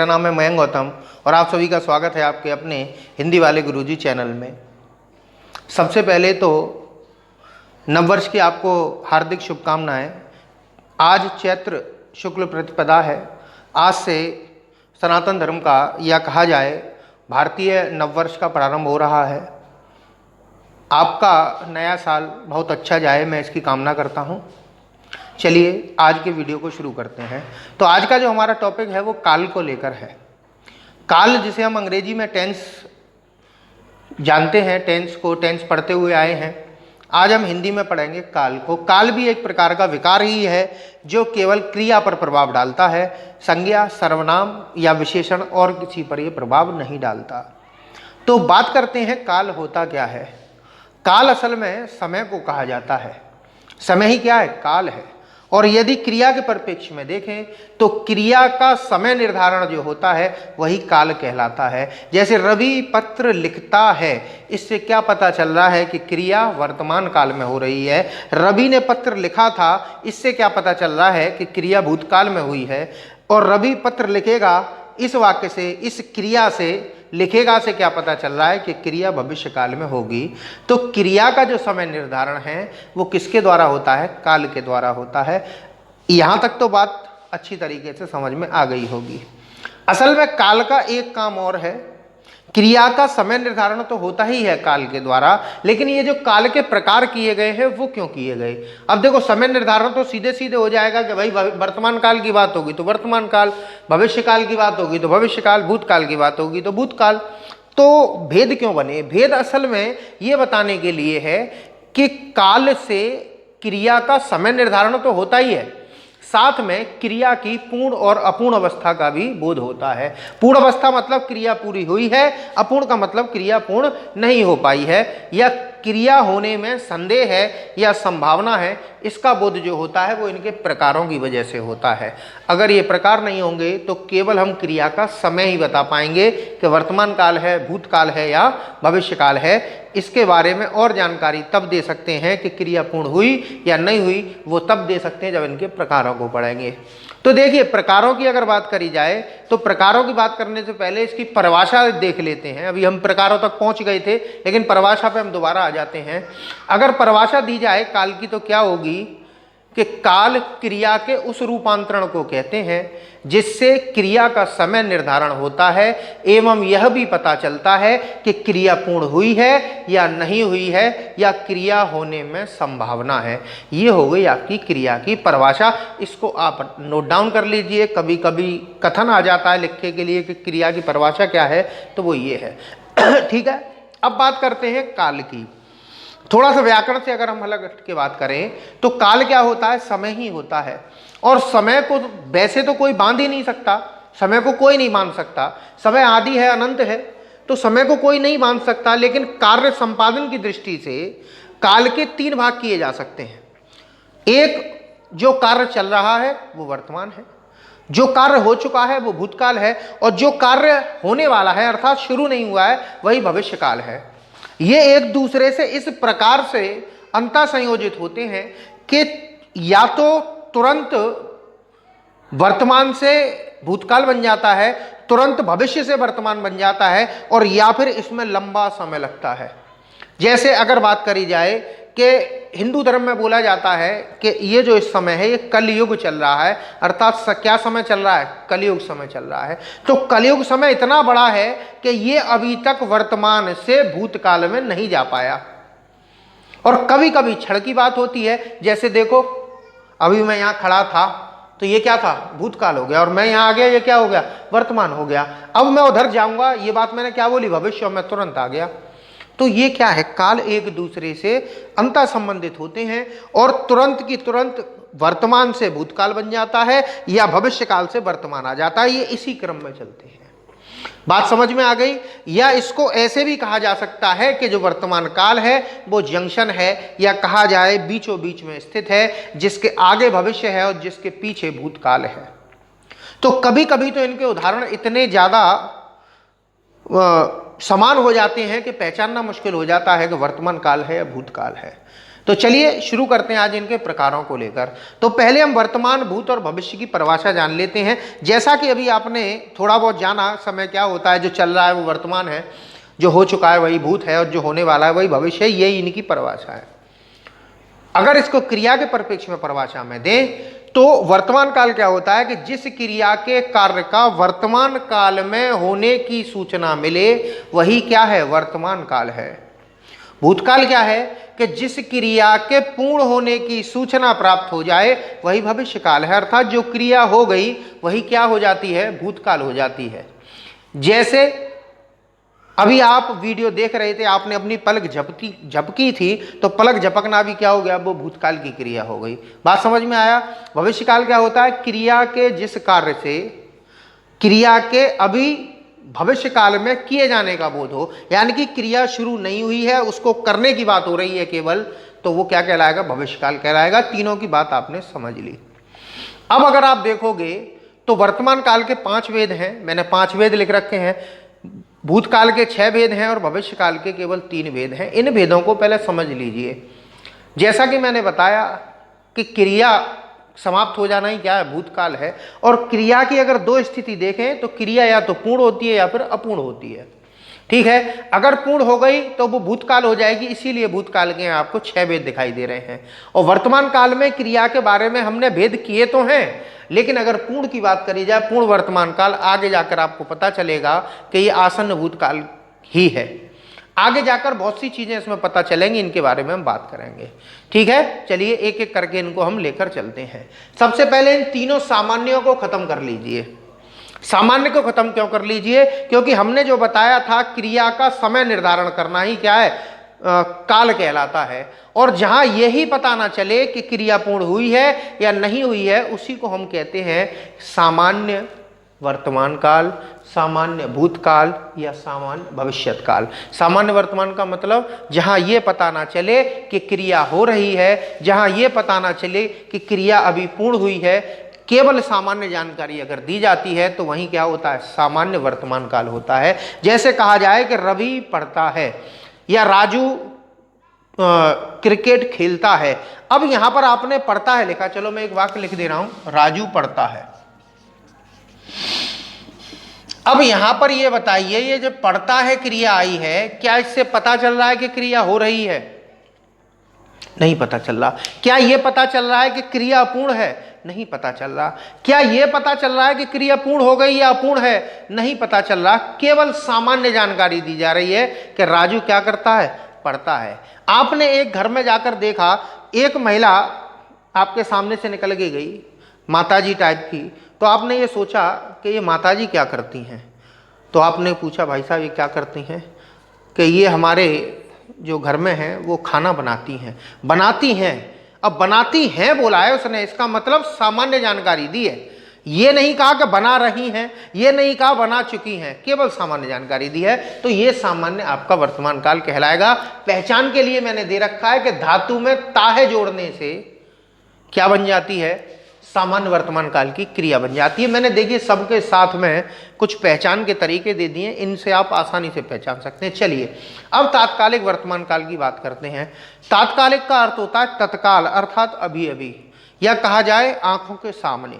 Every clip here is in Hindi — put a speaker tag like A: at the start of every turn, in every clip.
A: मेरा नाम है मयंक गौतम और आप सभी का स्वागत है आपके अपने हिंदी वाले गुरुजी चैनल में। सबसे पहले तो नववर्ष की आपको हार्दिक शुभकामनाएं। आज चैत्र शुक्ल प्रतिपदा है। आज से सनातन धर्म का या कहा जाए भारतीय नववर्ष का प्रारंभ हो रहा है। आपका नया साल बहुत अच्छा जाए, मैं इसकी कामना करता हूँ। चलिए आज के वीडियो को शुरू करते हैं। तो आज का जो हमारा टॉपिक है वो काल को लेकर है। काल जिसे हम अंग्रेजी में टेंस जानते हैं, टेंस पढ़ते हुए आए हैं। आज हम हिंदी में पढ़ेंगे काल को। काल भी एक प्रकार का विकार ही है जो केवल क्रिया पर प्रभाव डालता है, संज्ञा, सर्वनाम या विशेषण और किसी पर यह प्रभाव नहीं डालता। तो बात करते हैं काल होता क्या है। काल असल में समय को कहा जाता है। समय ही क्या है? काल है। और यदि क्रिया के परिप्रेक्ष्य में देखें तो क्रिया का समय निर्धारण जो होता है वही काल कहलाता है। जैसे रवि पत्र लिखता है, इससे क्या पता चल रहा है कि क्रिया वर्तमान काल में हो रही है। रवि ने पत्र लिखा था, इससे क्या पता चल रहा है कि क्रिया भूतकाल में हुई है। और रवि पत्र लिखेगा, इस वाक्य से, इस क्रिया से लिखेगा से क्या पता चल रहा है कि क्रिया भविष्य काल में होगी। तो क्रिया का जो समय निर्धारण है वो किसके द्वारा होता है? काल के द्वारा होता है। यहाँ तक तो बात अच्छी तरीके से समझ में आ गई होगी। असल में काल का एक काम और है। क्रिया का समय निर्धारण तो होता ही है काल के द्वारा, लेकिन ये जो काल के प्रकार किए गए हैं वो क्यों किए गए? अब देखो, समय निर्धारण तो सीधे सीधे हो जाएगा कि भाई वर्तमान काल की बात होगी तो वर्तमान काल, भविष्य काल की बात होगी तो भविष्य काल, भूतकाल की बात होगी तो भूतकाल। तो भेद क्यों बने? भेद असल में ये बताने के लिए है कि काल से क्रिया का समय निर्धारण तो होता ही है, साथ में क्रिया की पूर्ण और अपूर्ण अवस्था का भी बोध होता है। पूर्ण अवस्था मतलब क्रिया पूरी हुई है, अपूर्ण का मतलब क्रिया पूर्ण नहीं हो पाई है या क्रिया होने में संदेह है या संभावना है। इसका बोध जो होता है वो इनके प्रकारों की वजह से होता है। अगर ये प्रकार नहीं होंगे तो केवल हम क्रिया का समय ही बता पाएंगे कि वर्तमान काल है, भूतकाल है या भविष्य काल है। इसके बारे में और जानकारी तब दे सकते हैं कि क्रिया पूर्ण हुई या नहीं हुई, वो तब दे सकते हैं जब इनके प्रकारों को पढ़ेंगे। तो देखिए, प्रकारों की अगर बात करी जाए तो प्रकारों की बात करने से पहले इसकी परिभाषा देख लेते हैं। अभी हम प्रकारों तक पहुंच गए थे, लेकिन परिभाषा पे हम दोबारा आ जाते हैं। अगर परिभाषा दी जाए काल की तो क्या होगी कि काल क्रिया के उस रूपांतरण को कहते हैं जिससे क्रिया का समय निर्धारण होता है एवं यह भी पता चलता है कि क्रिया पूर्ण हुई है या नहीं हुई है या क्रिया होने में संभावना है। ये हो गई आपकी क्रिया की परिभाषा। इसको आप नोट डाउन कर लीजिए। कभी कभी कथन आ जाता है लिखने के लिए कि क्रिया की परिभाषा क्या है, तो वो ये है। ठीक है, अब बात करते हैं काल की। थोड़ा सा व्याकरण से अगर हम अलग हट के बात करें तो काल क्या होता है? समय ही होता है। और समय को वैसे तो कोई बांध ही नहीं सकता, समय को कोई नहीं बांध सकता। समय आदि है, अनंत है, तो समय को कोई नहीं बांध सकता। लेकिन कार्य संपादन की दृष्टि से काल के तीन भाग किए जा सकते हैं। एक, जो कार्य चल रहा है वो वर्तमान है, जो कार्य हो चुका है वो भूतकाल है, और जो कार्य होने वाला है अर्थात शुरू नहीं हुआ है वही भविष्य काल है। ये एक दूसरे से इस प्रकार से अंतर संयोजित होते हैं कि या तो तुरंत वर्तमान से भूतकाल बन जाता है, तुरंत भविष्य से वर्तमान बन जाता है, और या फिर इसमें लंबा समय लगता है। जैसे अगर बात करी जाए कि हिंदू धर्म में बोला जाता है कि ये जो इस समय है ये कलयुग चल रहा है, अर्थात क्या समय चल रहा है? कलयुग समय चल रहा है। तो कलयुग समय इतना बड़ा है कि ये अभी तक वर्तमान से भूतकाल में नहीं जा पाया। और कभी कभी क्षण की बात होती है, जैसे देखो अभी मैं यहाँ खड़ा था तो ये क्या था? भूतकाल हो गया, और मैं यहाँ आ गया, ये क्या हो गया? वर्तमान हो गया। अब मैं उधर जाऊंगा, ये बात मैंने क्या बोली? भविष्य, और मैं तुरंत आ गया। तो ये क्या है? काल एक दूसरे से अंतर संबंधित होते हैं और तुरंत की तुरंत वर्तमान से भूतकाल बन जाता है या भविष्य काल से वर्तमान आ जाता है। ये इसी क्रम में चलते हैं। बात समझ में आ गई? या इसको ऐसे भी कहा जा सकता है कि जो वर्तमान काल है वो जंक्शन है, या कहा जाए बीचों बीच में स्थित है, जिसके आगे भविष्य है और जिसके पीछे भूतकाल है। तो कभी कभी तो इनके उदाहरण इतने ज़्यादा समान हो जाते हैं कि पहचानना मुश्किल हो जाता है कि वर्तमान काल है या भूतकाल है। तो चलिए शुरू करते हैं आज इनके प्रकारों को लेकर। तो पहले हम वर्तमान, भूत और भविष्य की परिभाषा जान लेते हैं। जैसा कि अभी आपने थोड़ा बहुत जाना, समय क्या होता है, जो चल रहा है वो वर्तमान है, जो हो चुका है वही भूत है, और जो होने वाला है वही भविष्य है। यही इनकी परिभाषा है। अगर इसको क्रिया के परिप्रेक्ष्य में परिभाषा में दें तो वर्तमान काल क्या होता है कि जिस क्रिया के कार्य का वर्तमान काल में होने की सूचना मिले वही क्या है, वर्तमान काल है। भूतकाल क्या है कि जिस क्रिया के पूर्ण होने की सूचना प्राप्त हो जाए वही भविष्य काल है। अर्थात जो क्रिया हो गई वही क्या हो जाती है, भूतकाल हो जाती है। जैसे अभी आप वीडियो देख रहे थे, आपने अपनी पलक झपकी थी, तो पलक झपकना भी क्या हो गया, वो भूतकाल की क्रिया हो गई। बात समझ में आया। भविष्य काल क्या होता है, क्रिया के जिस कार्य से क्रिया के अभी भविष्य काल में किए जाने का बोध हो, यानी कि क्रिया शुरू नहीं हुई है, उसको करने की बात हो रही है केवल, तो वो क्या कहलाएगा, भविष्य काल कहलाएगा। तीनों की बात आपने समझ ली। अब अगर आप देखोगे तो वर्तमान काल के 5 वेद हैं, मैंने 5 वेद लिख रखे हैं। भूतकाल के 6 वेद हैं और भविष्य काल के केवल 3 वेद हैं। इन वेदों को पहले समझ लीजिए। जैसा कि मैंने बताया कि क्रिया समाप्त हो जाना ही क्या है, भूतकाल है। और क्रिया की अगर 2 स्थिति देखें तो क्रिया या तो पूर्ण होती है या फिर अपूर्ण होती है। ठीक है, अगर पूर्ण हो गई तो वो भूतकाल हो जाएगी, इसीलिए भूतकाल के आपको 6 वेद दिखाई दे रहे हैं। और वर्तमान काल में क्रिया के बारे में हमने भेद किए तो हैं, लेकिन अगर पूर्ण की बात करी जाए, पूर्ण वर्तमान काल, आगे जाकर आपको पता चलेगा कि ये आसन्न भूतकाल ही है। आगे जाकर बहुत सी चीजें इसमें पता चलेंगी, इनके बारे में हम बात करेंगे। ठीक है, चलिए एक एक करके इनको हम लेकर चलते हैं। सबसे पहले इन तीनों सामान्यों को खत्म कर लीजिए। सामान्य को खत्म क्यों कर लीजिए, क्योंकि हमने जो बताया था क्रिया का समय निर्धारण करना ही क्या है, काल कहलाता है। और जहां यही पता ना चले कि क्रिया पूर्ण हुई है या नहीं हुई है, उसी को हम कहते हैं सामान्य वर्तमान काल, सामान्य भूतकाल या सामान्य भविष्यत काल। सामान्य वर्तमान का मतलब जहां ये पता ना चले कि क्रिया हो रही है, जहां ये पता ना चले कि क्रिया अभी पूर्ण हुई है, केवल सामान्य जानकारी अगर दी जाती है तो वहीं क्या होता है, सामान्य वर्तमान काल होता है। जैसे कहा जाए कि रवि पढ़ता है या राजू क्रिकेट खेलता है। अब यहां पर आपने पढ़ता है लिखा, चलो मैं एक वाक्य लिख दे रहा हूं, राजू पढ़ता है। अब यहां पर ये बताइए, ये जो पढ़ता है क्रिया आई है, क्या इससे पता चल रहा है कि क्रिया हो रही है? नहीं पता चल रहा। क्या यह पता चल रहा है कि क्रिया अपूर्ण है? नहीं पता चल रहा। क्या यह पता चल रहा है कि क्रिया पूर्ण हो गई या अपूर्ण है? नहीं पता चल रहा। केवल सामान्य जानकारी दी जा रही है कि राजू क्या करता है, पढ़ता है। आपने एक घर में जाकर देखा, एक महिला आपके सामने से निकल के गई, माताजी टाइप की, तो आपने ये सोचा कि ये माताजी क्या करती हैं। तो आपने पूछा, भाई साहब ये क्या करती हैं? कि ये हमारे जो घर में हैं वो खाना बनाती हैं। बनाती हैं, अब बनाती हैं बोला है उसने, इसका मतलब सामान्य जानकारी दी है। ये नहीं कहा कि बना रही हैं, ये नहीं कहा बना चुकी हैं, केवल सामान्य जानकारी दी है। तो ये सामान्य आपका वर्तमान काल कहलाएगा। पहचान के लिए मैंने दे रखा है कि धातु में ताहे जोड़ने से क्या बन जाती है, सामान्य वर्तमान काल की क्रिया बन जाती है। मैंने देखिए सबके साथ में कुछ पहचान के तरीके दे दिए, इनसे आप आसानी से पहचान सकते हैं। चलिए अब तात्कालिक वर्तमान काल की बात करते हैं। तात्कालिक का अर्थ होता है तत्काल, अर्थात अभी अभी, या कहा जाए आंखों के सामने।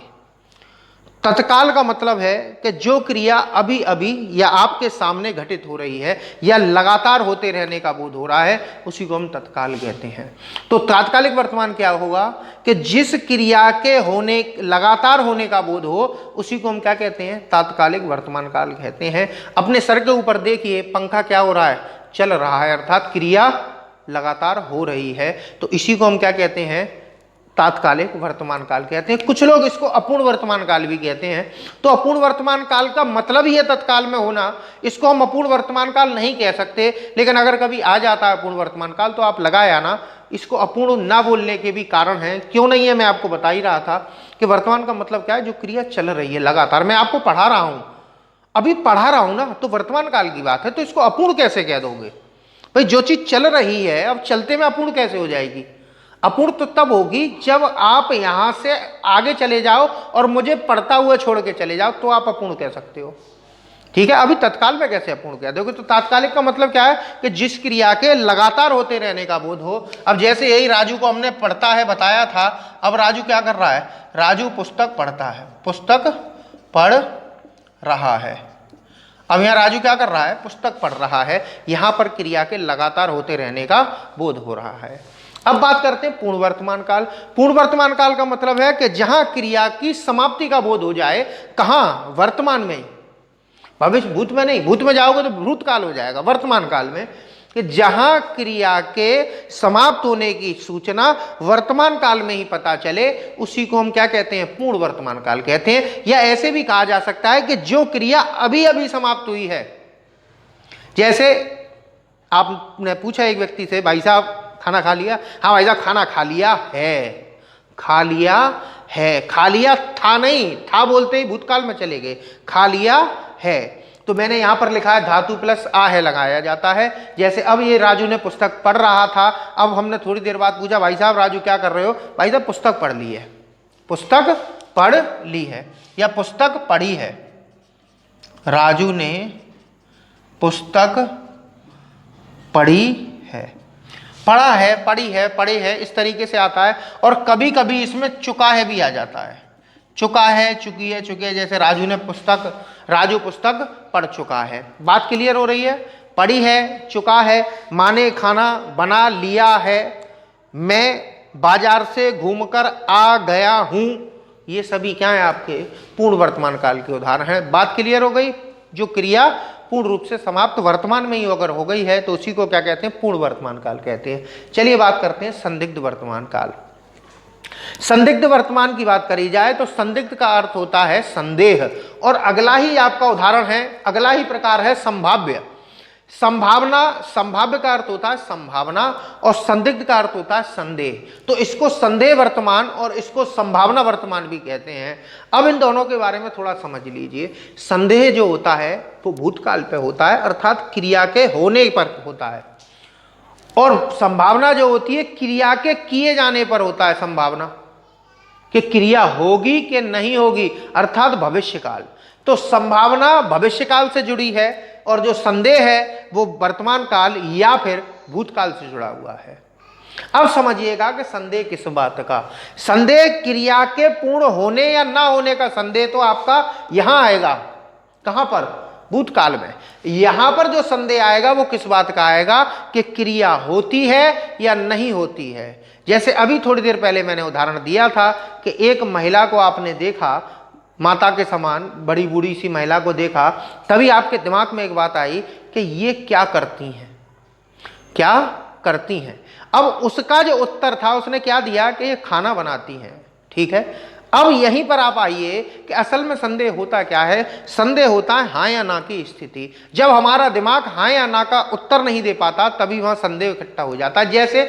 A: तत्काल का मतलब है कि जो क्रिया अभी अभी या आपके सामने घटित हो रही है या लगातार होते रहने का बोध हो रहा है, उसी को हम तत्काल कहते हैं। तो तात्कालिक वर्तमान क्या होगा कि जिस क्रिया के होने, लगातार होने का बोध हो, उसी को हम क्या कहते हैं, तात्कालिक वर्तमान काल कहते हैं। अपने सर के ऊपर देखिए, पंखा क्या हो रहा है, चल रहा है, अर्थात क्रिया लगातार हो रही है। तो इसी को हम क्या कहते हैं, तात्कालिक वर्तमान काल कहते हैं। कुछ लोग इसको अपूर्ण वर्तमान काल भी कहते हैं। तो अपूर्ण वर्तमान काल का मतलब ही है तत्काल में होना, इसको हम अपूर्ण वर्तमान काल नहीं कह सकते। लेकिन अगर कभी आ जाता है अपूर्ण वर्तमान काल तो आप लगाया ना, इसको अपूर्ण ना बोलने के भी कारण हैं। क्यों नहीं है, मैं आपको बता ही रहा था कि वर्तमान का मतलब क्या है, जो क्रिया चल रही है लगातार। मैं आपको पढ़ा रहा हूं, अभी पढ़ा रहा हूं ना, तो वर्तमान काल की बात है, तो इसको अपूर्ण कैसे कह दोगे भाई? जो चीज चल रही है अब चलते में अपूर्ण कैसे हो जाएगी? अपूर्ण तो तब होगी जब आप यहां से आगे चले जाओ और मुझे पढ़ता हुआ छोड़ के चले जाओ, तो आप अपूर्ण कह सकते हो। ठीक है। अभी तत्काल में कैसे अपूर्ण किया, देखो तो तात्कालिक का मतलब क्या है कि जिस क्रिया के लगातार होते रहने का बोध हो। अब जैसे यही राजू को हमने पढ़ता है बताया था, अब राजू क्या कर रहा है, राजू पुस्तक पढ़ता है, पुस्तक पढ़ रहा है। अब यहाँ राजू क्या कर रहा है, पुस्तक पढ़ रहा है, यहां पर क्रिया के लगातार होते रहने का बोध हो रहा है। अब बात करते हैं पूर्ण वर्तमान काल। पूर्ण वर्तमान काल का मतलब है कि जहां क्रिया की समाप्ति का बोध हो जाए, कहां, वर्तमान में, भविष्य भूत में नहीं, भूत में जाओगे तो भूतकाल हो जाएगा, वर्तमान काल में, कि जहां क्रिया के समाप्त होने की सूचना वर्तमान काल में ही पता चले, उसी को हम क्या कहते हैं, पूर्ण वर्तमान काल कहते हैं। या ऐसे भी कहा जा सकता है कि जो क्रिया अभी अभी समाप्त हुई है। जैसे आपने पूछा एक व्यक्ति से, भाई साहब खाना खा लिया, हाँ भाई साहब खाना खा लिया है, खा लिया है, खा लिया था नहीं, था बोलते ही भूतकाल में चले गए, खा लिया है। तो मैंने यहां पर लिखा है धातु प्लस आ है लगाया जाता है। जैसे अब ये राजू ने पुस्तक पढ़ रहा था, अब हमने थोड़ी देर बाद पूछा, भाई साहब राजू क्या कर रहे हो, भाई साहब पुस्तक पढ़ ली है, पुस्तक पढ़ ली है या पुस्तक पढ़ी है। राजू ने पुस्तक पढ़ी है, पढ़ा है, पढ़ी है, पढ़े है, इस तरीके से आता है। और कभी कभी इसमें चुका है भी आ जाता है, चुका है, चुकी है, चुके, जैसे राजू पुस्तक पढ़ चुका है। बात क्लियर हो रही है, पढ़ी है, चुका है, माने खाना बना लिया है, मैं बाजार से घूमकर आ गया हूं, ये सभी क्या है आपके पूर्ण वर्तमान काल के उदाहरण हैं। बात क्लियर हो गई। जो क्रिया पूर्ण रूप से समाप्त वर्तमान में ही अगर हो गई है तो उसी को क्या कहते हैं, पूर्ण वर्तमान काल कहते हैं। चलिए बात करते हैं संदिग्ध वर्तमान काल। संदिग्ध वर्तमान की बात करी जाए तो संदिग्ध का अर्थ होता है संदेह, और अगला ही आपका उदाहरण है, अगला ही प्रकार है संभाव्य। संभावना, संभाव्य का अर्थ होता है संभावना और संदिग्ध का अर्थ होता है संदेह। तो इसको संदेह वर्तमान और इसको संभावना वर्तमान भी कहते हैं। अब इन दोनों के बारे में थोड़ा समझ लीजिए। संदेह जो होता है वो भूतकाल पे होता है, अर्थात क्रिया के होने पर होता है, और संभावना जो होती है क्रिया के किए जाने पर होता है। संभावना कि क्रिया होगी कि नहीं होगी, अर्थात भविष्यकाल। तो संभावना भविष्यकाल से जुड़ी है और जो संदेह है वो वर्तमान काल या फिर भूतकाल से जुड़ा हुआ है। अब समझिएगा कि संदेह किस बात का, संदेह क्रिया के पूर्ण होने या ना होने का संदेह तो आपका यहां आएगा, कहां पर, भूतकाल में। यहां पर जो संदेह आएगा वो किस बात का आएगा कि क्रिया होती है या नहीं होती है। जैसे अभी थोड़ी देर पहले मैंने उदाहरण दिया था कि एक महिला को आपने देखा, माता के समान बड़ी बूढ़ी सी महिला को देखा, तभी आपके दिमाग में एक बात आई कि ये क्या करती हैं, क्या करती हैं। अब उसका जो उत्तर था उसने क्या दिया कि ये खाना बनाती हैं, ठीक है। अब यहीं पर आप आइए कि असल में संदेह होता क्या है। संदेह होता है हाँ या ना की स्थिति। जब हमारा दिमाग हाँ या ना का उत्तर नहीं दे पाता तभी वहां संदेह इकट्ठा हो जाता है। जैसे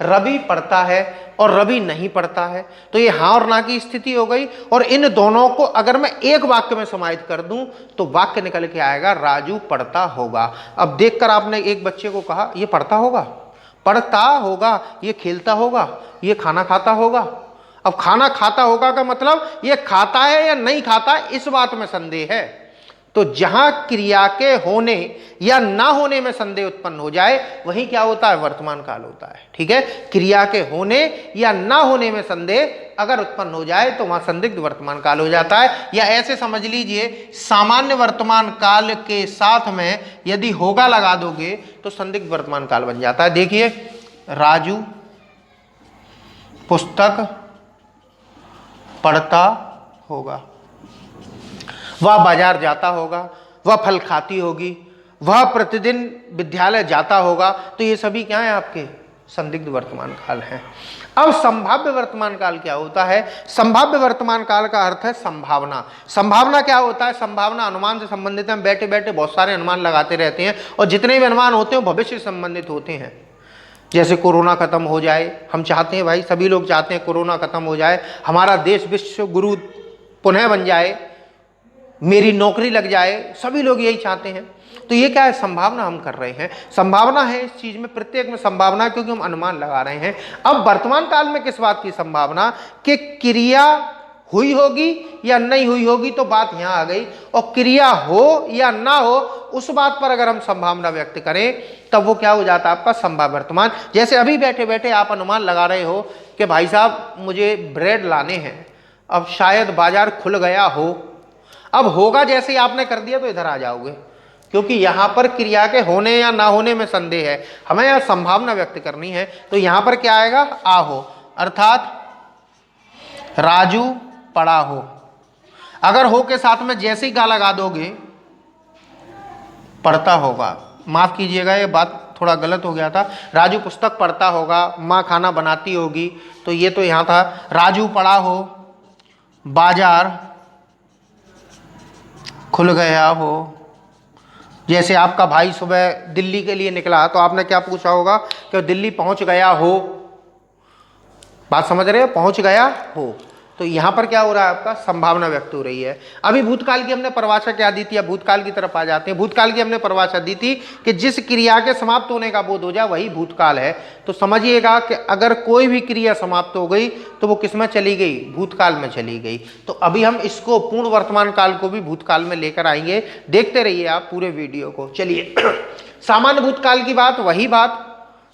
A: रवि पढ़ता है और रवि नहीं पढ़ता है, तो ये हाँ और ना की स्थिति हो गई। और इन दोनों को अगर मैं एक वाक्य में समाहित कर दूं तो वाक्य निकल के आएगा राजू पढ़ता होगा। अब देखकर आपने एक बच्चे को कहा ये पढ़ता होगा, पढ़ता होगा, ये खेलता होगा, ये खाना खाता होगा। अब खाना खाता होगा का मतलब ये खाता है या नहीं खाता, इस बात में संदेह है। तो जहां क्रिया के होने या ना होने में संदेह उत्पन्न हो जाए वही क्या होता है, वर्तमान काल होता है, ठीक है। क्रिया के होने या ना होने में संदेह अगर उत्पन्न हो जाए तो वहां संदिग्ध वर्तमान काल हो जाता है। या ऐसे समझ लीजिए, सामान्य वर्तमान काल के साथ में यदि होगा लगा दोगे तो संदिग्ध वर्तमान काल बन जाता है। देखिए, राजू पुस्तक पढ़ता होगा, वह बाजार जाता होगा, वह फल खाती होगी, वह प्रतिदिन विद्यालय जाता होगा। तो ये सभी क्या है, आपके संदिग्ध वर्तमान काल हैं। अब संभाव्य वर्तमान काल क्या होता है। संभाव्य वर्तमान काल का अर्थ है संभावना। संभावना क्या होता है, संभावना अनुमान से संबंधित है। हम बैठे बैठे बहुत सारे अनुमान लगाते रहते हैं और जितने भी अनुमान होते हैं वो भविष्य से संबंधित होते हैं। जैसे कोरोना खत्म हो जाए, हम चाहते हैं भाई, सभी लोग चाहते हैं कोरोना खत्म हो जाए, हमारा देश विश्व गुरु पुनः बन जाए, मेरी नौकरी लग जाए, सभी लोग यही चाहते हैं। तो ये क्या है, संभावना हम कर रहे हैं। संभावना है इस चीज में, प्रत्येक में संभावना है क्योंकि हम अनुमान लगा रहे हैं। अब वर्तमान काल में किस बात की संभावना कि क्रिया हुई होगी या नहीं हुई होगी, तो बात यहां आ गई। और क्रिया हो या ना हो, उस बात पर अगर हम संभावना व्यक्त करें तब वो क्या हो जाता है आपका संभाव्य वर्तमान। जैसे अभी बैठे बैठे आप अनुमान लगा रहे हो कि भाई साहब मुझे ब्रेड लाने हैं, अब शायद बाजार खुल गया हो। अब होगा जैसे ही आपने कर दिया तो इधर आ जाओगे, क्योंकि यहां पर क्रिया के होने या ना होने में संदेह है, हमें यह संभावना व्यक्त करनी है। तो यहां पर क्या आएगा, आ हो, अर्थात राजू पढ़ा हो। अगर हो के साथ में जैसे ही गा लगा दोगे पढ़ता होगा, माफ कीजिएगा ये बात थोड़ा गलत हो गया था, राजू पुस्तक पढ़ता होगा, माँ खाना बनाती होगी, तो ये तो यहां था राजू पढ़ा हो, बाजार खुल गया हो। जैसे आपका भाई सुबह दिल्ली के लिए निकला तो आपने क्या पूछा होगा कि दिल्ली पहुंच गया हो, बात समझ रहे हो, पहुंच गया हो। तो यहां पर क्या हो रहा है आपका संभावना व्यक्त हो रही है। अभी भूतकाल की हमने परिभाषा क्या दी थी, अब भूतकाल की तरफ आ जाते हैं। भूतकाल की हमने परिभाषा दी थी कि जिस क्रिया के समाप्त होने का बोध हो जाए वही भूतकाल है। तो समझिएगा कि अगर कोई भी क्रिया समाप्त हो गई तो वो किस में चली गई, भूतकाल में चली गई। तो अभी हम इसको पूर्ण वर्तमान काल को भी भूतकाल में लेकर आएंगे, देखते रहिए आप पूरे वीडियो को। चलिए सामान्य भूतकाल की बात, वही बात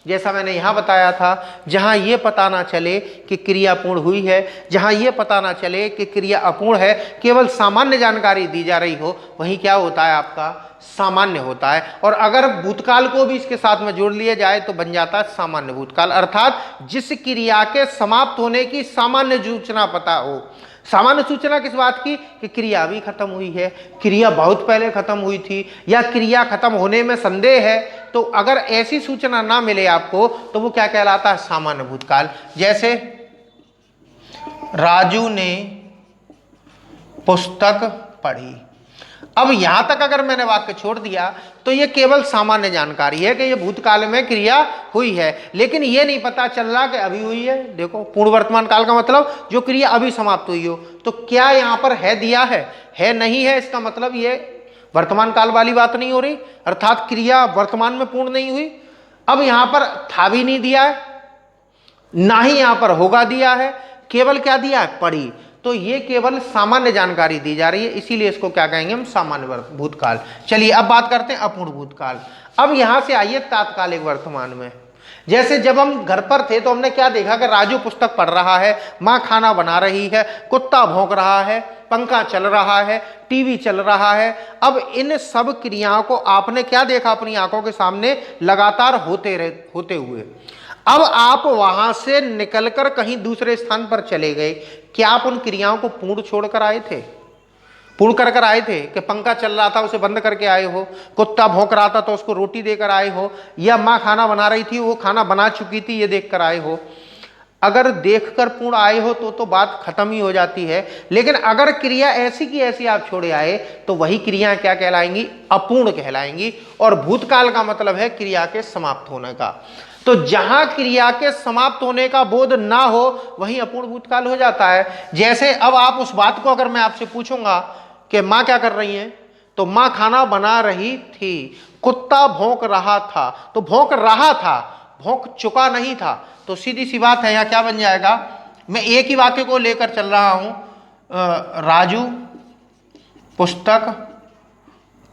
A: जैसा मैंने यहाँ बताया था, जहाँ ये पता ना चले कि क्रिया पूर्ण हुई है, जहाँ ये पता ना चले कि क्रिया अपूर्ण है, केवल सामान्य जानकारी दी जा रही हो, वहीं क्या होता है आपका सामान्य होता है। और अगर भूतकाल को भी इसके साथ में जोड़ लिया जाए तो बन जाता है सामान्य भूतकाल, अर्थात जिस क्रिया के समाप्त होने की सामान्य सूचना पता हो। सामान्य सूचना किस बात की, कि क्रिया भी खत्म हुई है, क्रिया बहुत पहले खत्म हुई थी, या क्रिया खत्म होने में संदेह है। तो अगर ऐसी सूचना ना मिले आपको तो वो क्या कहलाता है, सामान्य भूतकाल। जैसे राजू ने पुस्तक पढ़ी, अब यहां तक अगर मैंने वाक्य छोड़ दिया तो ये केवल सामान्य जानकारी है कि ये भूतकाल में क्रिया हुई है, लेकिन ये नहीं पता चल रहा कि अभी हुई है। देखो पूर्ण वर्तमान काल का मतलब जो क्रिया अभी समाप्त हुई हो, तो क्या यहां पर है दिया है नहीं है, इसका मतलब ये वर्तमान काल वाली बात नहीं हो रही, अर्थात क्रिया वर्तमान में पूर्ण नहीं हुई। अब यहां पर था भी नहीं दिया है, ना ही यहां पर होगा दिया है, केवल क्या दिया है, पढ़ी। तो ये केवल सामान्य जानकारी दी जा रही है, इसीलिए इसको क्या कहेंगे हम, सामान्य भूतकाल। चलिए अब बात करते हैं अपूर्ण भूतकाल। अब यहां से आइए तात्कालिक वर्तमान में। जैसे जब हम घर पर थे तो हमने क्या देखा कि राजू पुस्तक पढ़ रहा है, माँ खाना बना रही है, कुत्ता भौंक रहा है, पंखा चल रहा है, टीवी चल रहा है। अब इन सब क्रियाओं को आपने क्या देखा अपनी आंखों के सामने लगातार होते हुए। अब आप वहां से निकलकर कहीं दूसरे स्थान पर चले गए, क्या आप उन क्रियाओं को पूर्ण छोड़कर आए थे, पूर्ण कर आए थे? कि पंखा चल रहा था उसे बंद करके आए हो, कुत्ता भौंक रहा था तो उसको रोटी देकर आए हो, या माँ खाना बना रही थी वो खाना बना चुकी थी ये देखकर आए हो? अगर देखकर पूर्ण आए हो तो बात खत्म ही हो जाती है। लेकिन अगर क्रिया ऐसी की ऐसी आप छोड़े आए तो वही क्रिया क्या कहलाएंगी, अपूर्ण कहलाएंगी। और भूतकाल का मतलब है क्रिया के समाप्त होने का। तो जहां क्रिया के समाप्त होने का बोध ना हो वहीं अपूर्ण भूतकाल हो जाता है। जैसे अब आप उस बात को अगर मैं आपसे पूछूंगा कि माँ क्या कर रही हैं, तो माँ खाना बना रही थी, कुत्ता भौंक रहा था, तो भौंक रहा था, भौंक चुका नहीं था। तो सीधी सी बात है, यहाँ क्या बन जाएगा, मैं एक ही वाक्य को लेकर चल रहा हूं, राजू पुस्तक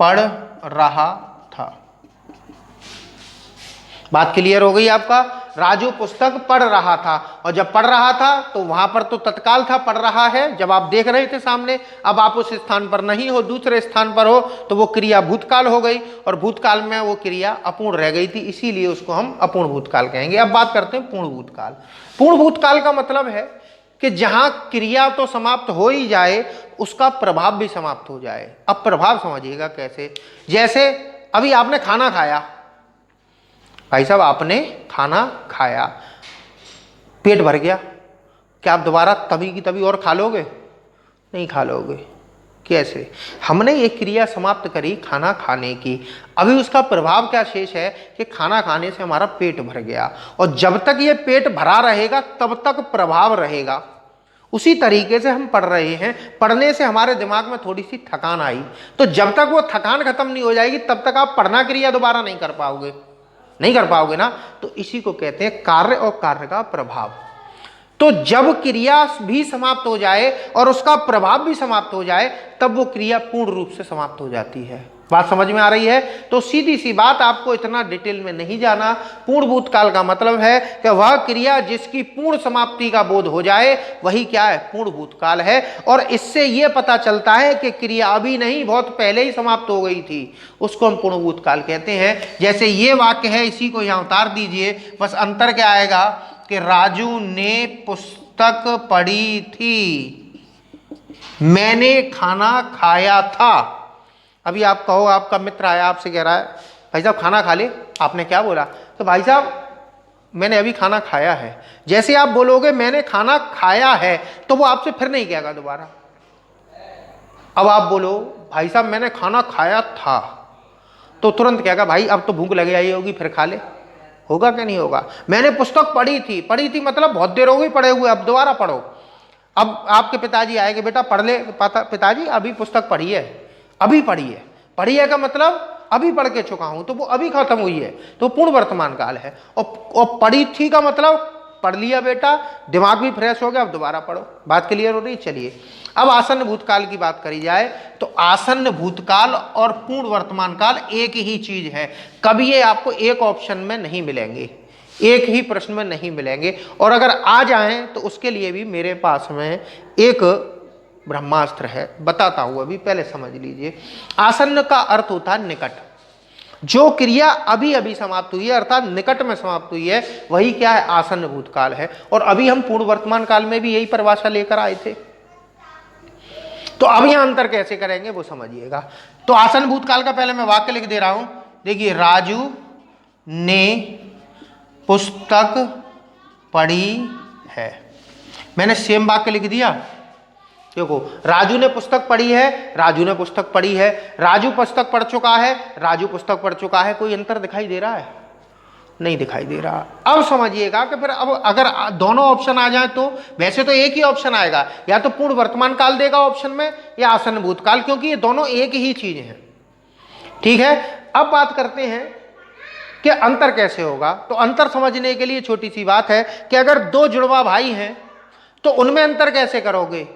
A: पढ़ रहा था। बात क्लियर हो गई आपका, राजू पुस्तक पढ़ रहा था। और जब पढ़ रहा था तो वहां पर तो तत्काल था, पढ़ रहा है, जब आप देख रहे थे सामने। अब आप उस स्थान पर नहीं हो, दूसरे स्थान पर हो, तो वो क्रिया भूतकाल हो गई, और भूतकाल में वो क्रिया अपूर्ण रह गई थी, इसीलिए उसको हम अपूर्ण भूतकाल कहेंगे। अब बात करते हैं पूर्ण भूतकाल। पूर्ण भूतकाल का मतलब है कि जहां क्रिया तो समाप्त हो ही जाए, उसका प्रभाव भी समाप्त हो जाए। अब प्रभाव समझिएगा कैसे, जैसे अभी आपने खाना खाया, भाई साहब आपने खाना खाया, पेट भर गया, क्या आप दोबारा तभी की तभी और खा लोगे? नहीं खा लोगे। कैसे? हमने ये क्रिया समाप्त करी खाना खाने की, अभी उसका प्रभाव क्या शेष है कि खाना खाने से हमारा पेट भर गया, और जब तक ये पेट भरा रहेगा तब तक प्रभाव रहेगा। उसी तरीके से हम पढ़ रहे हैं, पढ़ने से हमारे दिमाग में थोड़ी सी थकान आई, तो जब तक वो थकान खत्म नहीं हो जाएगी तब तक आप पढ़ना क्रिया दोबारा नहीं कर पाओगे, नहीं कर पाओगे ना। तो इसी को कहते हैं कार्य और कार्य का प्रभाव। तो जब क्रिया भी समाप्त हो जाए और उसका प्रभाव भी समाप्त हो जाए तब वो क्रिया पूर्ण रूप से समाप्त हो जाती है। बात समझ में आ रही है? तो सीधी सी बात, आपको इतना डिटेल में नहीं जाना। पूर्ण भूतकाल का मतलब है कि वह क्रिया जिसकी पूर्ण समाप्ति का बोध हो जाए वही क्या है? पूर्ण भूतकाल है। और इससे यह पता चलता है कि क्रिया अभी नहीं, बहुत पहले ही समाप्त हो गई थी, उसको हम पूर्ण भूतकाल कहते हैं। जैसे ये वाक्य है, इसी को यहां उतार दीजिए। बस अंतर क्या आएगा कि राजू ने पुस्तक पढ़ी थी, मैंने खाना खाया था। अभी आप कहो, आपका मित्र आया आपसे कह रहा है भाई साहब खाना खा ले, आपने क्या बोला? तो भाई साहब मैंने अभी खाना खाया है। जैसे आप बोलोगे मैंने खाना खाया है तो वो आपसे फिर नहीं कहेगा दोबारा। अब आप बोलो भाई साहब मैंने खाना खाया था, तो तुरंत कहेगा भाई अब तो भूख लगी आई होगी, फिर खा ले। होगा कि नहीं होगा? मैंने पुस्तक पढ़ी थी, पढ़ी थी मतलब बहुत देर हो गई पढ़े हुए, अब दोबारा पढ़ो। अब आपके पिताजी आएंगे, बेटा पढ़ ले। पिताजी अभी पुस्तक पढ़ी है, अभी पढ़ी है। पढ़ी है का मतलब अभी पढ़ के चुका हूं, तो वो अभी खत्म हुई है, तो पूर्ण वर्तमान काल है। और पढ़ी थी का मतलब पढ़ लिया बेटा, दिमाग भी फ्रेश हो गया, अब दोबारा पढ़ो। बात क्लियर हो रही? चलिए अब आसन्न भूतकाल की बात करी जाए तो आसन्न भूतकाल और पूर्ण वर्तमान काल एक ही चीज है। कभी ये आपको एक ऑप्शन में नहीं मिलेंगे, एक ही प्रश्न में नहीं मिलेंगे। और अगर आ जाएं तो उसके लिए भी मेरे पास में एक ब्रह्मास्त्र है, बताता हूं अभी, पहले समझ लीजिए। आसन्न का अर्थ होता है निकट। जो क्रिया अभी अभी समाप्त हुई है अर्थात निकट में समाप्त हुई है वही क्या है? आसन्न भूतकाल है। और अभी हम पूर्ण वर्तमान काल में भी यही परिभाषा लेकर आए थे। तो अब यहां अंतर कैसे करेंगे वो समझिएगा। तो आसन्न भूतकाल का पहले मैं वाक्य लिख दे रहा हूं। देखिए, राजू ने पुस्तक पढ़ी है। मैंने सेम वाक्य लिख दिया। देखो, राजू ने पुस्तक पढ़ी है, राजू ने पुस्तक पढ़ी है, राजू पुस्तक पढ़ चुका है, राजू पुस्तक पढ़ चुका है। कोई अंतर दिखाई दे रहा है? नहीं दिखाई दे रहा। अब समझिएगा कि फिर अब अगर दोनों ऑप्शन आ जाए तो वैसे तो एक ही ऑप्शन आएगा, या तो पूर्ण वर्तमान काल देगा ऑप्शन में या आसन्न भूतकाल, क्योंकि ये दोनों एक ही चीज है। ठीक है, अब बात करते हैं कि अंतर कैसे होगा। तो अंतर समझने के लिए छोटी सी बात है कि अगर दो जुड़वा भाई हैं तो उनमें अंतर कैसे करोगे?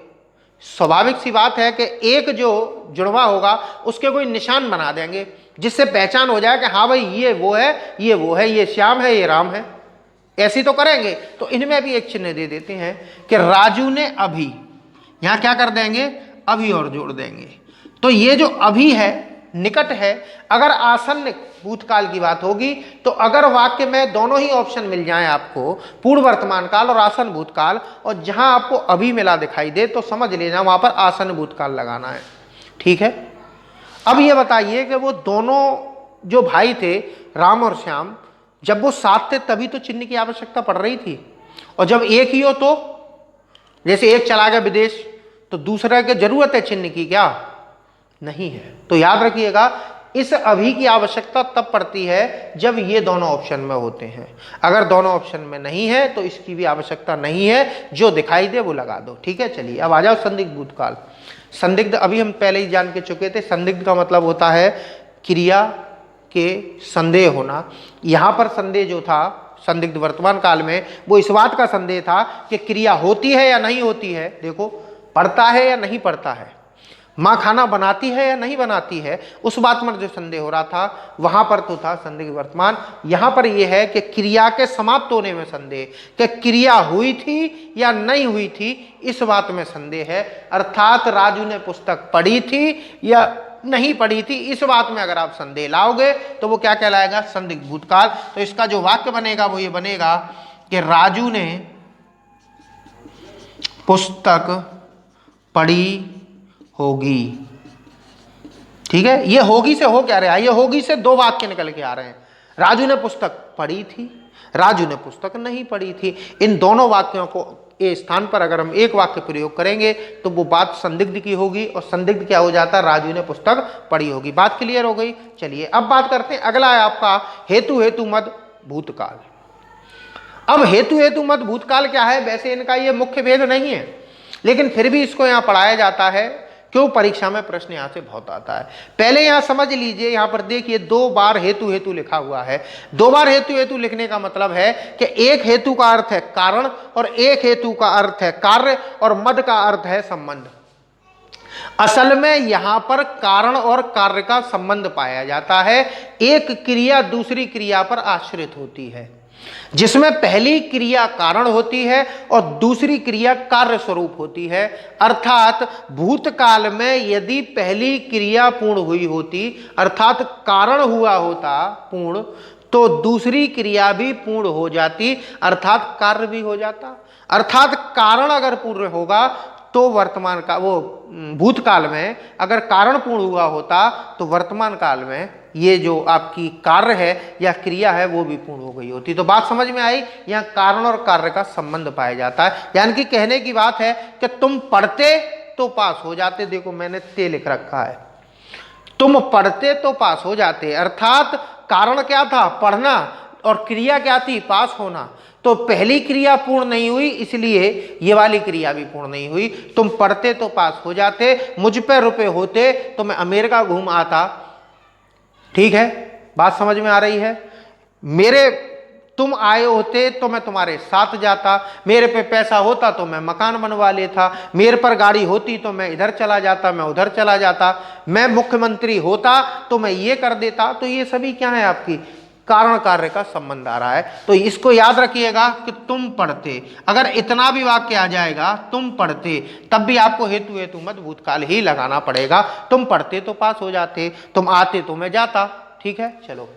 A: स्वाभाविक सी बात है कि एक जो जुड़वा होगा उसके कोई निशान बना देंगे जिससे पहचान हो जाए कि हाँ भाई ये वो है, ये वो है, ये श्याम है, ये राम है। ऐसी तो करेंगे। तो इनमें भी एक चिन्ह दे देते हैं कि राजू ने अभी, यहां क्या कर देंगे? अभी और जोड़ देंगे। तो ये जो अभी है निकट है। अगर आसन्न भूतकाल की बात होगी तो अगर वाक्य में दोनों ही ऑप्शन मिल जाएं आपको, पूर्ण वर्तमान काल और आसन्न भूतकाल, और जहां आपको अभी मिला दिखाई दे तो समझ लेना वहां पर आसन्न भूतकाल लगाना है। ठीक है, अब ये बताइए कि वो दोनों जो भाई थे राम और श्याम, जब वो साथ थे तभी तो चिन्ह की आवश्यकता पड़ रही थी। और जब एक ही हो तो, जैसे एक चला गया विदेश तो दूसरा की जरूरत है चिन्ह की क्या? नहीं है। तो याद रखिएगा, इस अभी की आवश्यकता तब पड़ती है जब ये दोनों ऑप्शन में होते हैं। अगर दोनों ऑप्शन में नहीं है तो इसकी भी आवश्यकता नहीं है, जो दिखाई दे वो लगा दो। ठीक है, चलिए अब आ जाओ संदिग्ध भूतकाल। संदिग्ध अभी हम पहले ही जान के चुके थे। संदिग्ध का मतलब होता है क्रिया के संदेह होना। यहां पर संदेह जो था संदिग्ध वर्तमान काल में, वो इस बात का संदेह था कि क्रिया होती है या नहीं होती है। देखो, पढ़ता है या नहीं पढ़ता है, माँ खाना बनाती है या नहीं बनाती है, उस बात में जो संदेह हो रहा था वहां पर तो था संदिग्ध वर्तमान। यहां पर यह है कि क्रिया के समाप्त होने में संदेह, कि क्रिया हुई थी या नहीं हुई थी, इस बात में संदेह है। अर्थात राजू ने पुस्तक पढ़ी थी या नहीं पढ़ी थी, इस बात में अगर आप संदेह लाओगे तो वो क्या कहलाएगा? संदिग्ध भूतकाल। तो इसका जो वाक्य बनेगा वो ये बनेगा कि राजू ने पुस्तक पढ़ी होगी। ठीक है, ये होगी से हो क्या रहा है? ये होगी से दो वाक्य निकल के आ रहे हैं। राजू ने पुस्तक पढ़ी थी, राजू ने पुस्तक नहीं पढ़ी थी। इन दोनों वाक्यों को ए स्थान पर अगर हम एक वाक्य प्रयोग करेंगे तो वो बात संदिग्ध की होगी, और संदिग्ध क्या हो जाता है? राजू ने पुस्तक पढ़ी होगी। बात क्लियर हो गई? चलिए अब बात करते हैं, अगला है आपका हेतु हेतु मद भूतकाल। अब हेतु हेतु मद भूतकाल क्या है? वैसे इनका ये मुख्य भेद नहीं है, लेकिन फिर भी इसको यहाँ पढ़ाया जाता है क्यों? परीक्षा में प्रश्न यहाँ से बहुत आता है। पहले यहाँ समझ लीजिए, यहाँ पर देखिए 2 बार हेतु हेतु लिखा हुआ है। 2 बार हेतु हेतु लिखने का मतलब है कि एक हेतु का अर्थ है कारण और एक हेतु का अर्थ है कार्य और मद का अर्थ है संबंध। असल में यहां पर कारण और कार्य का संबंध पाया जाता है। एक क्रिया दूसरी क्रिया पर आश्रित होती है, जिसमें पहली क्रिया कारण होती है और दूसरी क्रिया कार्य स्वरूप होती है। अर्थात भूतकाल में यदि पहली क्रिया पूर्ण हुई होती, अर्थात कारण हुआ होता पूर्ण, तो दूसरी क्रिया भी पूर्ण हो जाती, अर्थात कार्य भी हो जाता। अर्थात कारण अगर पूर्ण होगा तो वर्तमान का वो भूतकाल में अगर कारण पूर्ण हुआ होता तो वर्तमान काल में ये जो आपकी कार्य है या क्रिया है वो भी पूर्ण हो गई होती। तो बात समझ में आई? यहाँ कारण और कार्य का संबंध पाया जाता है। यानी कि कहने की बात है कि तुम पढ़ते तो पास हो जाते। देखो मैंने ते लिख रखा है, तुम पढ़ते तो पास हो जाते। अर्थात कारण क्या था? पढ़ना, और क्रिया क्या थी? पास होना। तो पहली क्रिया पूर्ण नहीं हुई, इसलिए ये वाली क्रिया भी पूर्ण नहीं हुई। तुम पढ़ते तो पास हो जाते, मुझ पे रुपए होते तो मैं अमेरिका घूम आता। ठीक है, बात समझ में आ रही है? तुम आए होते तो मैं तुम्हारे साथ जाता, मेरे पे पैसा होता तो मैं मकान बनवा लेता, मेरे पर गाड़ी होती तो मैं इधर चला जाता, मैं उधर चला जाता, मैं मुख्यमंत्री होता तो मैं ये कर देता। तो ये सभी क्या है? आपकी कारण कार्य का संबंध आ रहा है। तो इसको याद रखिएगा कि तुम पढ़ते, अगर इतना भी वाक्य आ जाएगा तुम पढ़ते, तब भी आपको हेतु हेतु मत भूतकाल ही लगाना पड़ेगा। तुम पढ़ते तो पास हो जाते, तुम आते तो मैं जाता। ठीक है, चलो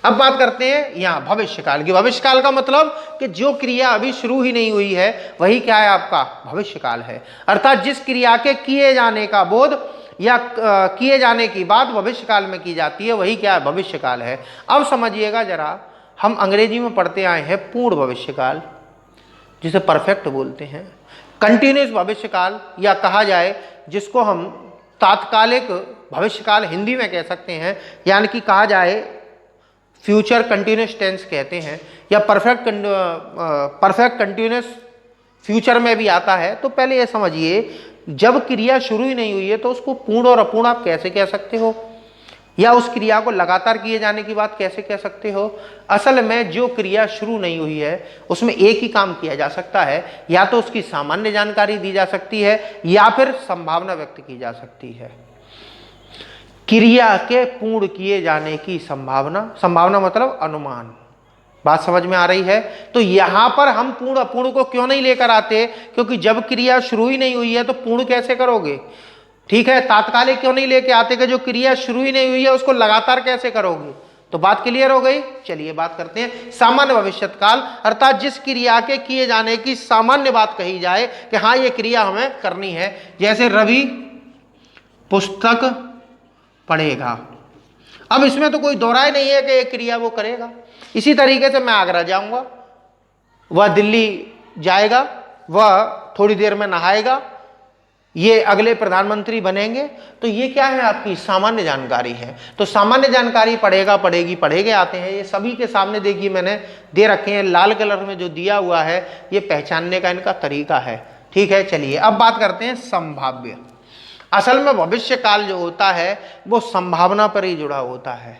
A: अब बात करते हैं यहाँ भविष्यकाल की। भविष्यकाल का मतलब कि जो क्रिया अभी शुरू ही नहीं हुई है वही क्या है? आपका भविष्यकाल है। अर्थात जिस क्रिया के किए जाने का बोध या किए जाने की बात भविष्यकाल में की जाती है वही क्या है? भविष्यकाल है। अब समझिएगा जरा, हम अंग्रेजी में पढ़ते आए हैं पूर्ण भविष्यकाल, जिसे परफेक्ट बोलते हैं, कंटिन्यूस भविष्यकाल, या कहा जाए जिसको हम तात्कालिक भविष्यकाल हिंदी में कह सकते हैं, यानी कि कहा जाए फ्यूचर कंटिन्यूस टेंस कहते हैं, या परफेक्ट कंटिन्यूस फ्यूचर में भी आता है। तो पहले ये समझिए, जब क्रिया शुरू ही नहीं हुई है तो उसको पूर्ण और अपूर्ण आप कैसे कह सकते हो, या उस क्रिया को लगातार किए जाने की बात कैसे कह सकते हो? असल में जो क्रिया शुरू नहीं हुई है उसमें एक ही काम किया जा सकता है, या तो उसकी सामान्य जानकारी दी जा सकती है या फिर संभावना व्यक्त की जा सकती है। क्रिया के पूर्ण किए जाने की संभावना, संभावना मतलब अनुमान। बात समझ में आ रही है? तो यहां पर हम पूर्ण अपूर्ण को क्यों नहीं लेकर आते? क्योंकि जब क्रिया शुरू ही नहीं हुई है तो पूर्ण कैसे करोगे? ठीक है, तात्कालिक क्यों नहीं लेके आते कि जो क्रिया शुरू ही नहीं हुई है उसको लगातार कैसे करोगे? तो बात क्लियर हो गई। चलिए बात करते हैं सामान्य भविष्यकाल, अर्थात जिस क्रिया के किए जाने की सामान्य बात कही जाए कि हाँ ये क्रिया हमें करनी है। जैसे रवि पुस्तक पढ़ेगा, अब इसमें तो कोई दोहराई नहीं है कि ये क्रिया वो करेगा। इसी तरीके से मैं आगरा जाऊंगा, वह दिल्ली जाएगा, वह थोड़ी देर में नहाएगा, ये अगले प्रधानमंत्री बनेंगे। तो ये क्या है? आपकी सामान्य जानकारी है। तो सामान्य जानकारी पढ़ेगा, पढ़ेगी, पढ़ेगे आते हैं, ये सभी के सामने देखिए मैंने दे रखे हैं, लाल कलर में जो दिया हुआ है ये पहचानने का इनका तरीका है। ठीक है, चलिए अब बात करते हैं संभाव्य। असल में भविष्य काल जो होता है वो संभावना पर ही जुड़ा होता है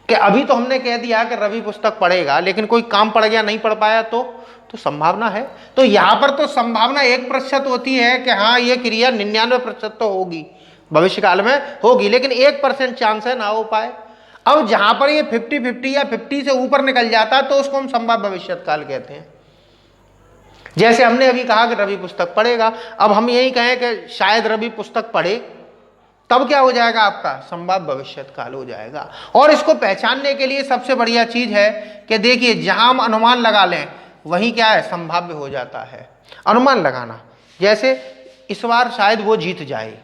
A: कि अभी तो हमने कह दिया कि रवि पुस्तक पढ़ेगा, लेकिन कोई काम पड़ गया, नहीं पढ़ पाया तो संभावना है। तो यहां पर तो संभावना 1% होती है कि हाँ ये क्रिया 99% तो होगी, भविष्य काल में होगी, लेकिन 1% चांस है ना हो पाए। अब जहां पर ये 50-50 या 50 से ऊपर निकल जाता है तो उसको हम संभाव्य भविष्य काल कहते हैं। जैसे हमने अभी कहा कि रवि पुस्तक पढ़ेगा, अब हम यही कहें कि शायद रवि पुस्तक पढ़े, तब क्या हो जाएगा? आपका संभाव्य भविष्य काल हो जाएगा। और इसको पहचानने के लिए सबसे बढ़िया चीज है कि देखिए जहां हम अनुमान लगा लें वही क्या है? संभाव्य हो जाता है। अनुमान लगाना, जैसे इस बार शायद वो जीत जाए,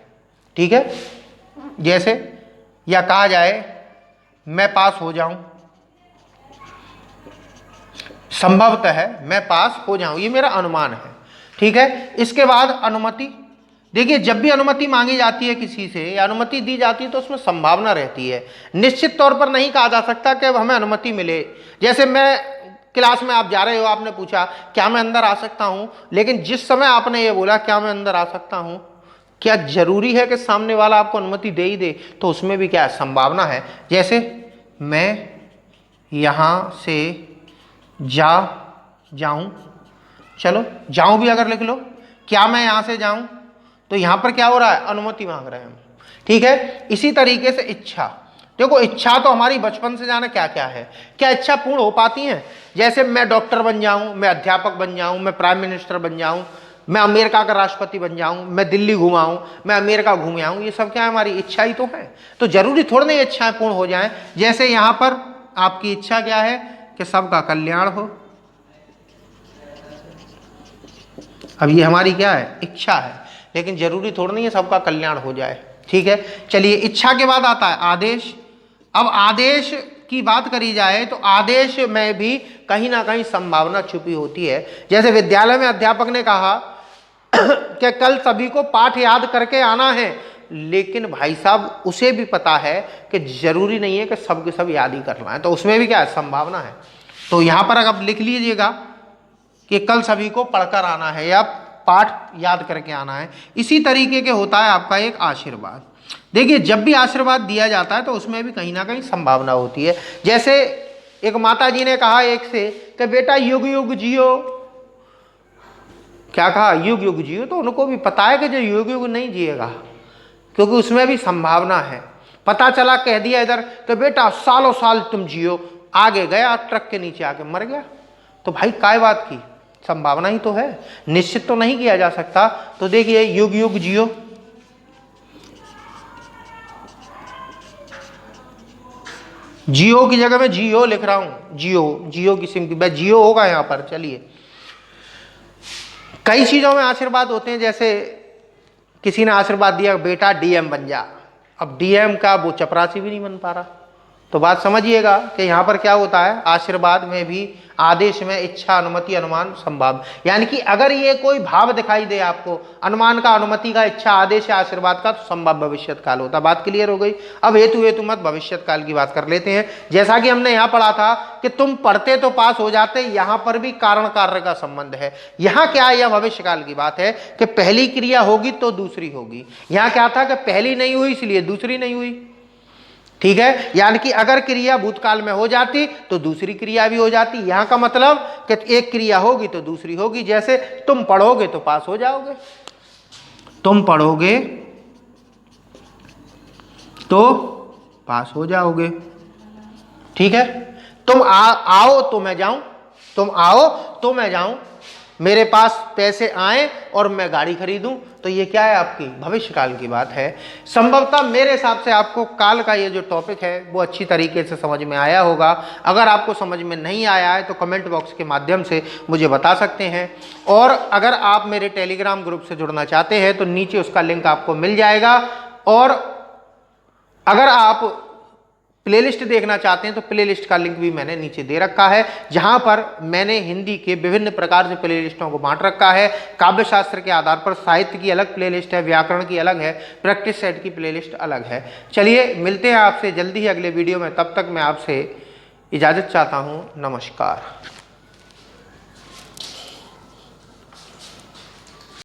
A: ठीक है, जैसे, या कहा जाए मैं पास हो जाऊं, संभवतः है मैं पास हो जाऊं, ये मेरा अनुमान है। ठीक है, इसके बाद अनुमति। देखिए जब भी अनुमति मांगी जाती है किसी से या अनुमति दी जाती है तो उसमें संभावना रहती है, निश्चित तौर पर नहीं कहा जा सकता कि अब हमें अनुमति मिले। जैसे मैं क्लास में आप जा रहे हो, आपने पूछा क्या मैं अंदर आ सकता हूं, लेकिन जिस समय आपने ये बोला क्या मैं अंदर आ सकता हूं, क्या जरूरी है कि सामने वाला आपको अनुमति दे ही दे? तो उसमें भी क्या संभावना है। जैसे मैं यहां से जाऊं, चलो जाऊं भी अगर लिख लो, क्या मैं यहां से जाऊं? तो यहां पर क्या हो रहा है? अनुमति मांग रहे हैं हम। ठीक है, इसी तरीके से इच्छा, देखो इच्छा तो हमारी बचपन से जाना क्या क्या है, क्या इच्छा पूर्ण हो पाती है? जैसे मैं डॉक्टर बन जाऊं, मैं अध्यापक बन जाऊं, मैं प्राइम मिनिस्टर बन जाऊं, मैं अमेरिका का राष्ट्रपति बन जाऊं, मैं दिल्ली घुमाऊं, मैं अमेरिका घूम आऊं, ये सब क्या है? हमारी इच्छा ही तो है। तो जरूरी थोड़ी नहीं इच्छाएं पूर्ण हो जाएं। जैसे यहां पर आपकी इच्छा क्या है कि सबका कल्याण हो। अब ये हमारी क्या है? इच्छा है, लेकिन जरूरी थोड़ा नहीं है सबका कल्याण हो जाए। ठीक है, चलिए इच्छा के बाद आता है आदेश। अब आदेश की बात करी जाए तो आदेश में भी कहीं ना कहीं संभावना छुपी होती है। जैसे विद्यालय में अध्यापक ने कहा कि कल सभी को पाठ याद करके आना है, लेकिन भाई साहब उसे भी पता है कि जरूरी नहीं है कि सब के सब याद ही करना है, तो उसमें भी क्या है? संभावना है। तो यहां पर अगर लिख लीजिएगा कि कल सभी को पढ़कर आना है या पाठ याद करके आना है। इसी तरीके के होता है आपका एक आशीर्वाद। देखिए जब भी आशीर्वाद दिया जाता है तो उसमें भी कहीं ना कहीं संभावना होती है। जैसे एक माता जी ने कहा एक से कि बेटा युग युग जियो, क्या कहा? युग युग जियो। तो उनको भी पता है कि जो युग युग नहीं जिएगा, क्योंकि उसमें भी संभावना है। पता चला कह दिया इधर कि बेटा सालों साल तुम जियो, आगे गया ट्रक के नीचे आके मर गया, तो भाई काय बात की? संभावना ही तो है, निश्चित तो नहीं किया जा सकता। तो देखिए युग युग जियो, जियो की जगह मैं जियो लिख रहा हूं, जियो, जियो की सिम की जियो होगा यहां पर। चलिए कई चीजों में आशीर्वाद होते हैं। जैसे किसी ने आशीर्वाद दिया बेटा डीएम बन जा, अब डीएम का वो चपरासी भी नहीं बन पा रहा। तो बात समझिएगा कि यहाँ पर क्या होता है? आशीर्वाद में भी आदेश में इच्छा, अनुमति, अनुमान, संभाव, यानी कि अगर ये कोई भाव दिखाई दे आपको, अनुमान का, अनुमति का, इच्छा, आदेश या आशीर्वाद का, तो संभव भविष्यत काल होता। बात क्लियर हो गई। अब हेतु हेतु मत भविष्यत काल की बात कर लेते हैं। जैसा कि हमने यहाँ पढ़ा था कि तुम पढ़ते तो पास हो जाते, यहाँ पर भी कारण कार्य का संबंध है। यहाँ क्या है? यह भविष्य काल की बात है कि पहली क्रिया होगी तो दूसरी होगी। यहाँ क्या था कि पहली नहीं हुई इसलिए दूसरी नहीं हुई। ठीक है, यानी कि अगर क्रिया भूतकाल में हो जाती तो दूसरी क्रिया भी हो जाती। यहां का मतलब कि एक क्रिया होगी तो दूसरी होगी। जैसे तुम पढ़ोगे तो पास हो जाओगे, तुम पढ़ोगे तो पास हो जाओगे। ठीक है, तुम आओ तो मैं जाऊं, तुम आओ तो मैं जाऊं, मेरे पास पैसे आए और मैं गाड़ी खरीदूं, तो ये क्या है? आपकी भविष्य काल की बात है। संभवतः मेरे हिसाब से आपको काल का ये जो टॉपिक है वो अच्छी तरीके से समझ में आया होगा। अगर आपको समझ में नहीं आया है तो कमेंट बॉक्स के माध्यम से मुझे बता सकते हैं। और अगर आप मेरे टेलीग्राम ग्रुप से जुड़ना चाहते हैं तो नीचे उसका लिंक आपको मिल जाएगा। और अगर आप प्लेलिस्ट देखना चाहते हैं तो प्लेलिस्ट का लिंक भी मैंने नीचे दे रखा है, जहां पर मैंने हिंदी के विभिन्न प्रकार से प्लेलिस्टों को बांट रखा है। काव्य शास्त्र के आधार पर साहित्य की अलग प्लेलिस्ट है, व्याकरण की अलग है, प्रैक्टिस सेट की प्लेलिस्ट अलग है। चलिए मिलते हैं आपसे जल्दी ही अगले वीडियो में, तब तक मैं आपसे इजाज़त चाहता हूँ। नमस्कार।